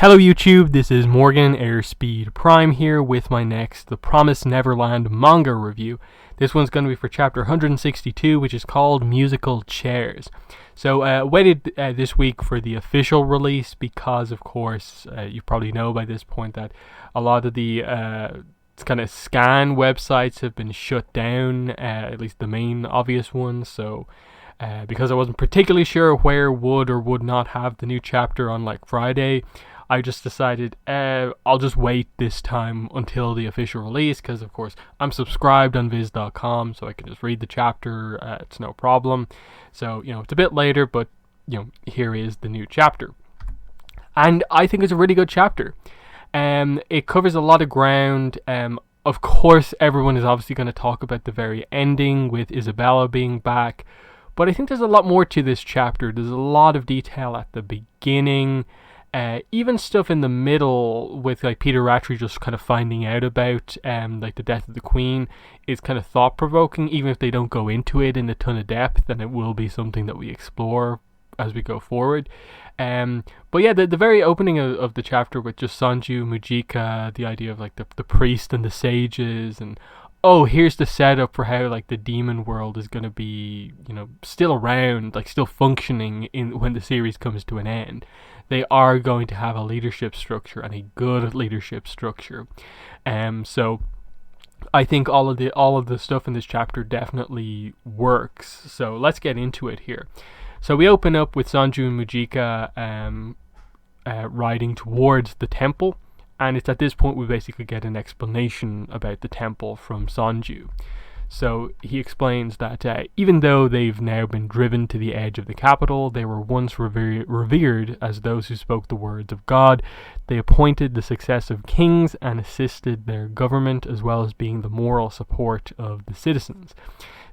Hello YouTube, this is Morgan Airspeed Prime here with my next The Promised Neverland Manga review. This one's going to be for chapter 162, which is called Musical Chairs. So waited this week for the official release because, of course, you probably know by this point that a lot of the kind of scan websites have been shut down, at least the main obvious ones. So because I wasn't particularly sure where would or would not have the new chapter on like Friday, I just decided I'll just wait this time until the official release, because of course I'm subscribed on viz.com, so I can just read the chapter. It's no problem. So it's a bit later, but here is the new chapter, and I think it's a really good chapter. It covers a lot of ground. Of course, everyone is obviously going to talk about the very ending with Isabella being back, but I think there's a lot more to this chapter. There's a lot of detail at the beginning. Even stuff in the middle with like Peter Rattray just kind of finding out about like the death of the Queen is kind of thought-provoking. Even if they don't go into it in a ton of depth, then it will be something that we explore as we go forward. But yeah, the very opening of the chapter with just Sanju, Mujika, the idea of like the priest and the sages, and here's the setup for how like the demon world is going to be still around, like still functioning when the series comes to an end. They are going to have a leadership structure, and a good leadership structure. So I think all of the stuff in this chapter definitely works. So let's get into it here. So we open up with Sanju and Mujika riding towards the temple, and it's at this point we basically get an explanation about the temple from Sanju. So he explains that even though they've now been driven to the edge of the capital, they were once revered as those who spoke the words of God. They appointed the successive kings and assisted their government, as well as being the moral support of the citizens.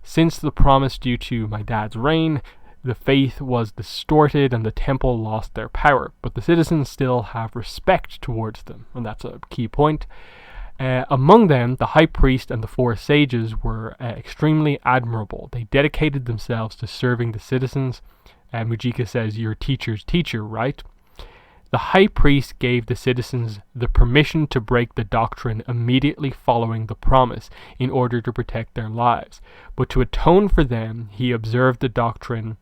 Since the promise due to my dad's reign, the faith was distorted and the temple lost their power, but the citizens still have respect towards them, and that's a key point. Among them, the high priest and the four sages were extremely admirable. They dedicated themselves to serving the citizens. Mujika says, "Your teacher's teacher, right?" The high priest gave the citizens the permission to break the doctrine immediately following the promise in order to protect their lives. But to atone for them, he observed the doctrine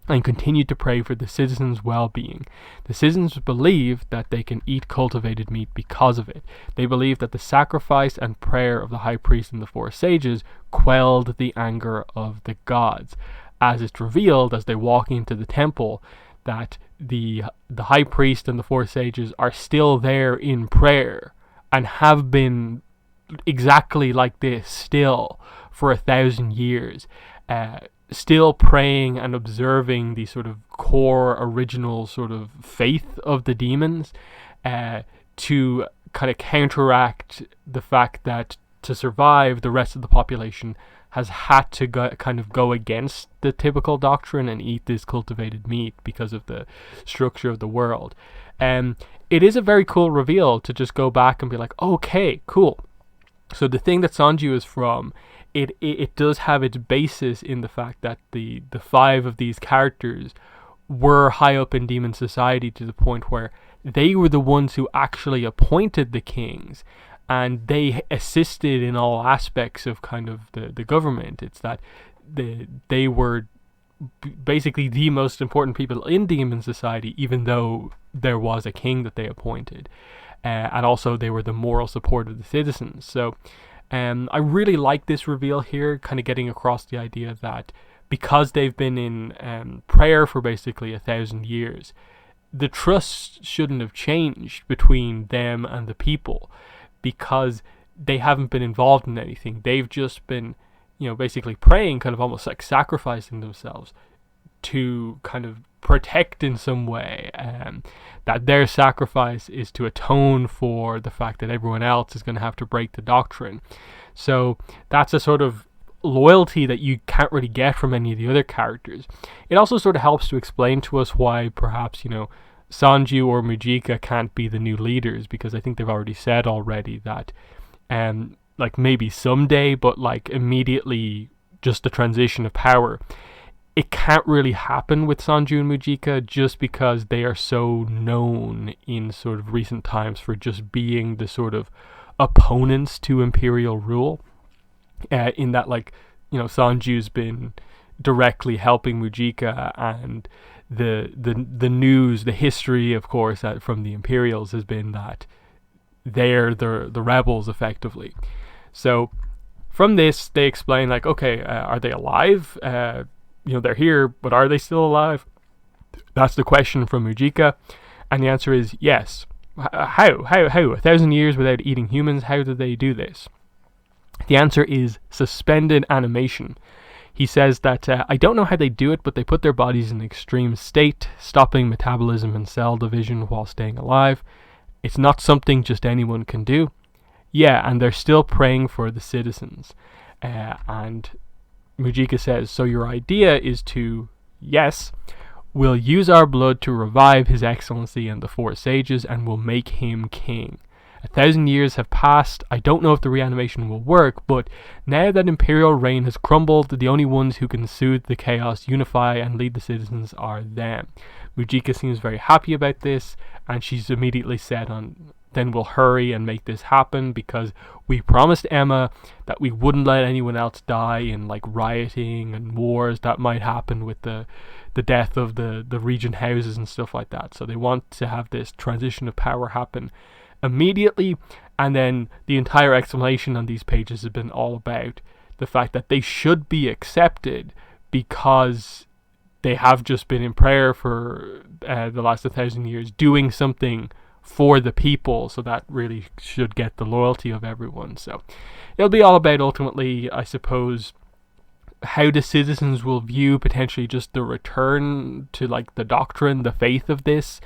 and continued to pray for the citizens' well-being. The citizens believe that they can eat cultivated meat because of it. They believe that the sacrifice and prayer of the high priest and the four sages quelled the anger of the gods. As it's revealed as they walk into the temple, that the high priest and the four sages are still there in prayer, and have been exactly like this still for 1,000 years. Still praying and observing the sort of core original sort of faith of the demons, to kind of counteract the fact that to survive, the rest of the population has had to go against the typical doctrine and eat this cultivated meat because of the structure of the world. It is a very cool reveal to just go back and be like, okay, cool. So the thing that Sanju is from, it does have its basis in the fact that the five of these characters were high up in demon society, to the point where they were the ones who actually appointed the kings, and they assisted in all aspects of kind of the government. It's that they were basically the most important people in demon society, even though there was a king that they appointed, and also they were the moral support of the citizens. So I really like this reveal here, kind of getting across the idea that because they've been in prayer for basically 1,000 years, the trust shouldn't have changed between them and the people, because they haven't been involved in anything. They've just been, basically praying, kind of almost like sacrificing themselves to kind of protect in some way, that their sacrifice is to atone for the fact that everyone else is going to have to break the doctrine. So that's a sort of loyalty that you can't really get from any of the other characters. It also sort of helps to explain to us why perhaps Sanju or Mujika can't be the new leaders, because I think they've already said that like maybe someday, but like immediately just the transition of power. it can't really happen with Sanju and Mujika just because they are so known in sort of recent times for just being the sort of opponents to imperial rule. In that, like, you know, Sanju's been directly helping Mujika, and the news, the history, of course, from the Imperials has been that they're the rebels, effectively. So from this, they explain, like, okay, are they alive? You know, they're here, but are they still alive? That's the question from Mujika, and the answer is yes. How? 1,000 years without eating humans, how did they do this? The answer is suspended animation. He says that, I don't know how they do it, but they put their bodies in an extreme state, stopping metabolism and cell division while staying alive. It's not something just anyone can do. Yeah, and they're still praying for the citizens. And Mujika says, so your idea is to, yes, we'll use our blood to revive His Excellency and the four sages, and we'll make him king. 1,000 years have passed. I don't know if the reanimation will work, but now that imperial reign has crumbled, the only ones who can soothe the chaos, unify, and lead the citizens are them. Mujika seems very happy about this, and she's immediately set on, then we'll hurry and make this happen, because we promised Emma that we wouldn't let anyone else die in, like, rioting and wars that might happen with the death of the regent houses and stuff like that. So they want to have this transition of power happen immediately. And then the entire explanation on these pages has been all about the fact that they should be accepted because they have just been in prayer for the last 1,000 years, doing something for the people, so that really should get the loyalty of everyone. So it'll be all about, ultimately, I suppose, how the citizens will view potentially just the return to, like, the doctrine, the faith of this,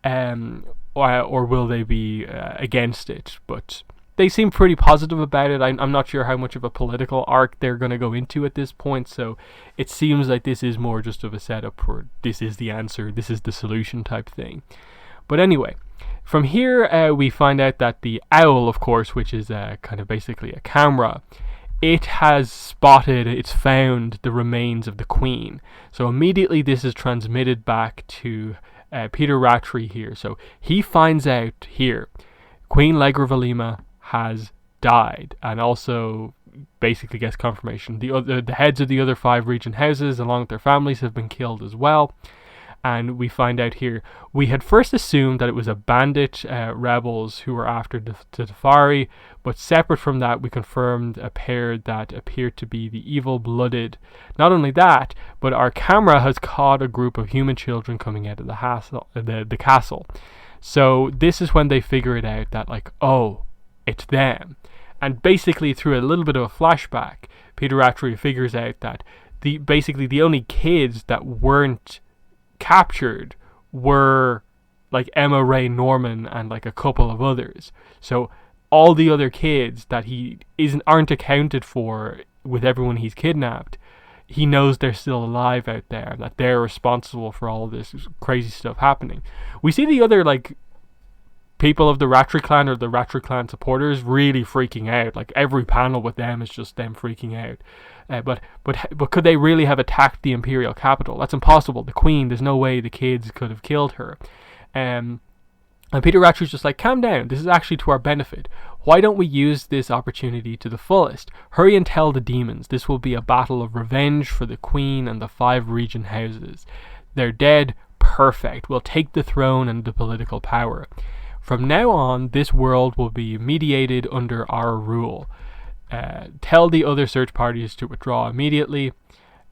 or will they be against it? But they seem pretty positive about it. I'm not sure how much of a political arc they're going to go into at this point, so it seems like this is more just of a setup for this is the answer, this is the solution type thing. But anyway, from here we find out that the owl, of course, which is kind of basically a camera, it's found the remains of the queen. So immediately this is transmitted back to Peter Rattray here. So he finds out here Queen Legravalima has died, and also basically gets confirmation the heads of the other 5 regent houses along with their families have been killed as well. And we find out here, we had first assumed that it was a bandit rebels who were after the Tefari, but separate from that, we confirmed a pair that appeared to be the evil-blooded. Not only that, but our camera has caught a group of human children coming out of the castle. So this is when they figure it out that, like, oh, it's them. And basically through a little bit of a flashback, Peter Rattray figures out that the only kids that weren't captured were, like, Emma Ray Norman and, like, a couple of others. So all the other kids that he aren't accounted for with everyone he's kidnapped, he knows they're still alive out there, and that they're responsible for all of this crazy stuff happening. We see the other, like, people of the Rattray clan or the Rattray clan supporters really freaking out. Like, every panel with them is just them freaking out. But could they really have attacked the imperial capital? That's impossible. The queen, there's no way the kids could have killed her. And Peter Rattray's just like, calm down, this is actually to our benefit. Why don't we use this opportunity to the fullest? Hurry and tell the demons. This will be a battle of revenge for the queen and the 5 regent houses. They're dead. Perfect. We'll take the throne and the political power. From now on, this world will be mediated under our rule. Tell the other search parties to withdraw immediately.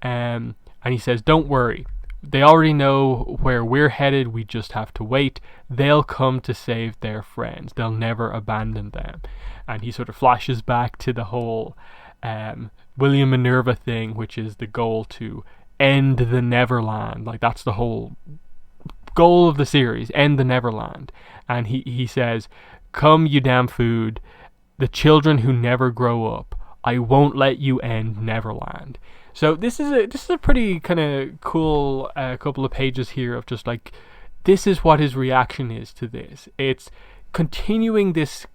And he says, don't worry. They already know where we're headed. We just have to wait. They'll come to save their friends. They'll never abandon them. And he sort of flashes back to the whole William Minerva thing, which is the goal to end the Neverland. Like, that's the whole goal of the series, end the Neverland. And he says, come, you damn food. The children who never grow up. I won't let you end Neverland. So this is a pretty kind of cool couple of pages here of just, like, this is what his reaction is to this. It's continuing this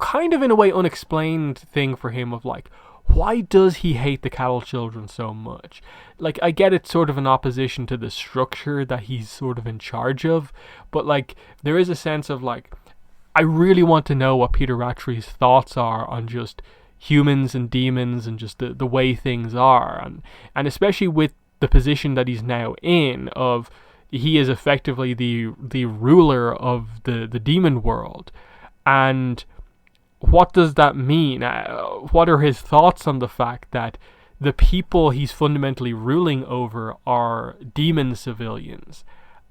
kind of, in a way, unexplained thing for him of, like, why does he hate the cattle children so much? Like, I get it's sort of an opposition to the structure that he's sort of in charge of, but like, there is a sense of like, I really want to know what Peter Rattray's thoughts are on just humans and demons and just the way things are, and especially with the position that he's now in of he is effectively the ruler of the demon world. And what does that mean? What are his thoughts on the fact that the people he's fundamentally ruling over are demon civilians,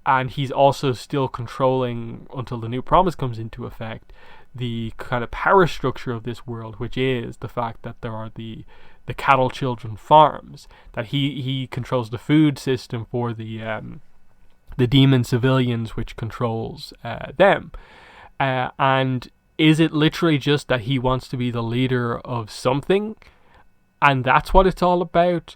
and he's also still controlling, until the new promise comes into effect, the kind of power structure of this world, which is the fact that there are the cattle children farms, that he controls the food system for the demon civilians, which controls them. And is it literally just that he wants to be the leader of something, and that's what it's all about?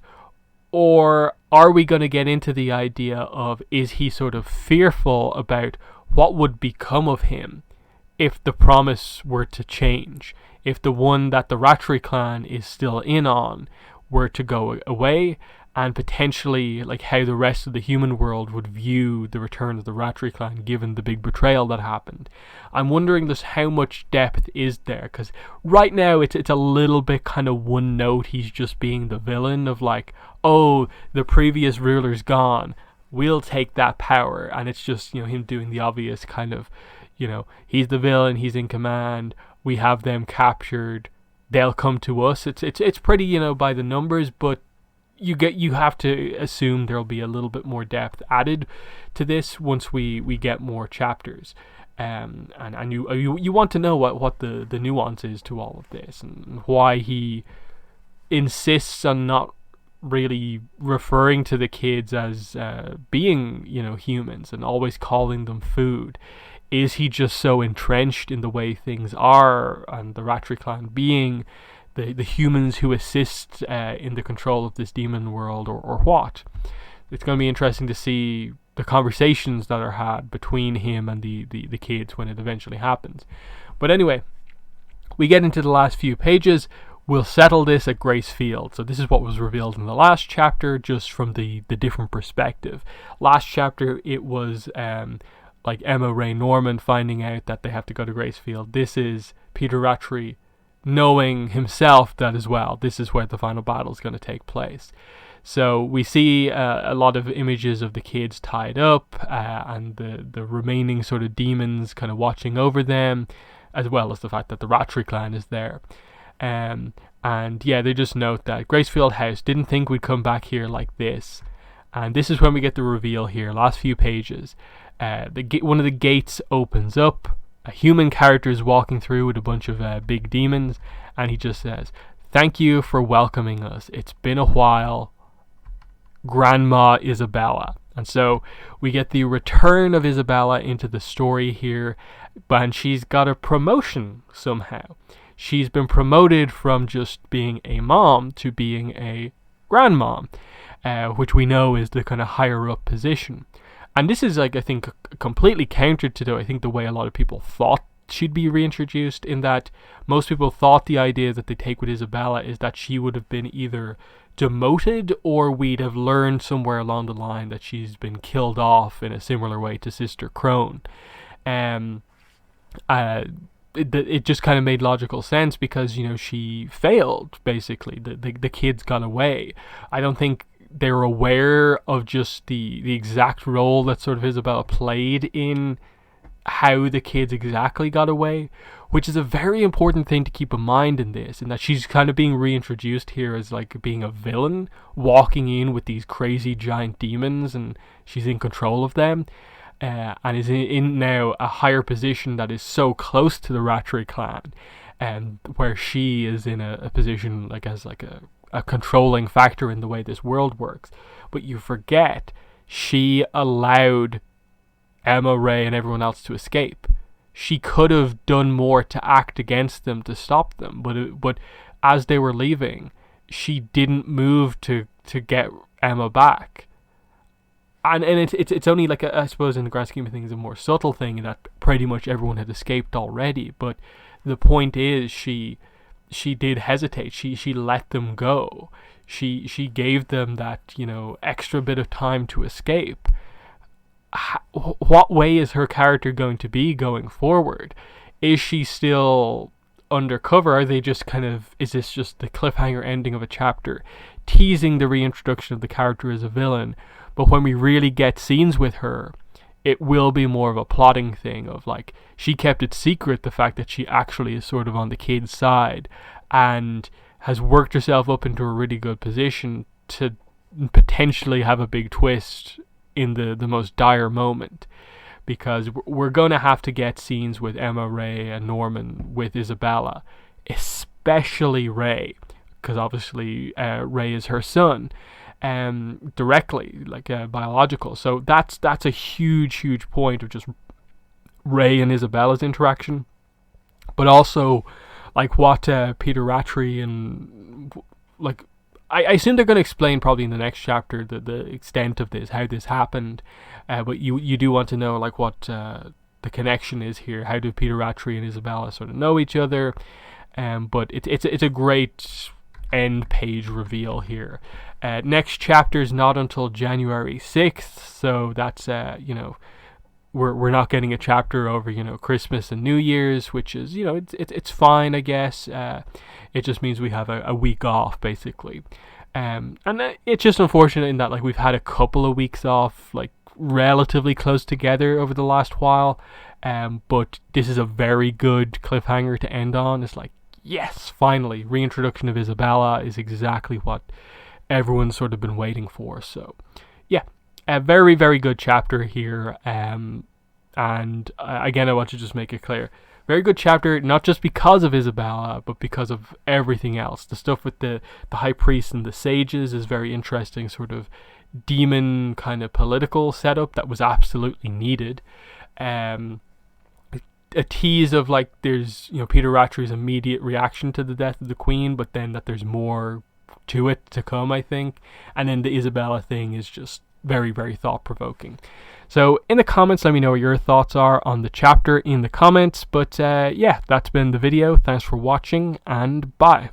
Or are we going to get into the idea of, is he sort of fearful about what would become of him if the promise were to change? If the one that the Rattray clan is still in on were to go away, and potentially like how the rest of the human world would view the return of the Rattray clan given the big betrayal that happened. I'm wondering just how much depth is there, because right now it's a little bit kind of one note. He's just being the villain of like, oh, the previous ruler's gone, we'll take that power, and it's just, him doing the obvious kind of, he's the villain, he's in command, we have them captured, they'll come to us. It's pretty, by the numbers, but you have to assume there'll be a little bit more depth added to this once we get more chapters, and you want to know what the nuance is to all of this, and why he insists on not really referring to the kids as being humans and always calling them food. Is he just so entrenched in the way things are, and the Rattray clan being the humans who assist in the control of this demon world, or what? It's going to be interesting to see the conversations that are had between him and the kids when it eventually happens. But anyway, we get into the last few pages. We'll settle this at Gracefield. So this is what was revealed in the last chapter, just from the different perspective. Last chapter, it was like Emma Ray Norman finding out that they have to go to Gracefield. This is Peter Rattray knowing himself that as well, this is where the final battle is going to take place. So we see a lot of images of the kids tied up, and the remaining sort of demons kind of watching over them, as well as the fact that the Rattray clan is there. And yeah, they just note that Gracefield House didn't think we'd come back here like this. And this is when we get the reveal here, last few pages. One of the gates opens up. A human character is walking through with a bunch of big demons, and he just says, "Thank you for welcoming us. It's been a while, Grandma Isabella." And so we get the return of Isabella into the story here, and she's got a promotion somehow. She's been promoted from just being a mom to being a grandmom, which we know is the kind of higher up position. And this is, like, I think, completely counter to the way a lot of people thought she'd be reintroduced, in that most people thought the idea that they take with Isabella is that she would have been either demoted, or we'd have learned somewhere along the line that she's been killed off in a similar way to Sister Crone. It just kind of made logical sense because, she failed, basically. The kids got away. I don't think they were aware of just the exact role that sort of Isabella played in how the kids exactly got away, which is a very important thing to keep in mind in this, in that she's kind of being reintroduced here as like being a villain, walking in with these crazy giant demons, and she's in control of them, and is in now a higher position that is so close to the Rattray clan, and where she is in a position like as like a controlling factor in the way this world works. But you forget, she allowed Emma Ray and everyone else to escape. She could have done more to act against them, to stop them, but as they were leaving, she didn't move to get Emma back. And it's only like I suppose in the grand scheme of things a more subtle thing, in that pretty much everyone had escaped already. But the point is, she she did hesitate. She let them go. She gave them that, you know, extra bit of time to escape. What way is her character going to be going forward? Is she still undercover? Are they just kind of, is this just the cliffhanger ending of a chapter, teasing the reintroduction of the character as a villain? But when we really get scenes with her, it will be more of a plotting thing of like, she kept it secret, the fact that she actually is sort of on the kid's side and has worked herself up into a really good position to potentially have a big twist in the most dire moment. Because we're going to have to get scenes with Emma, Ray, and Norman with Isabella, especially Ray, because obviously Ray is her son, directly, like biological. So that's a huge point of just Ray and Isabella's interaction, but also like what Peter Rattray and like I assume they're going to explain probably in the next chapter the extent of this, how this happened, but you do want to know like what the connection is here. How do Peter Rattray and Isabella sort of know each other? But it's a great end page reveal here. Next chapter is not until January 6th, so that's you know, we're not getting a chapter over, you know, Christmas and New Year's, which is, you know, it's fine, I guess. It just means we have a week off, basically. And it's just unfortunate in that, like, we've had a couple of weeks off, like, relatively close together over the last while. But this is a very good cliffhanger to end on. It's like, yes, finally, reintroduction of Isabella is exactly what everyone's sort of been waiting for. So, yeah. A very, very good chapter here, and again, I want to just make it clear, very good chapter, not just because of Isabella, but because of everything else. The stuff with the high priest and the sages is very interesting, sort of demon kind of political setup that was absolutely needed. A tease of like, there's, you know, Peter Rattray's immediate reaction to the death of the queen, but then that there's more to it to come, I think. And then the Isabella thing is just very, very thought-provoking. So in the comments, let me know what your thoughts are on the chapter in the comments. But yeah, that's been the video. Thanks for watching, and bye.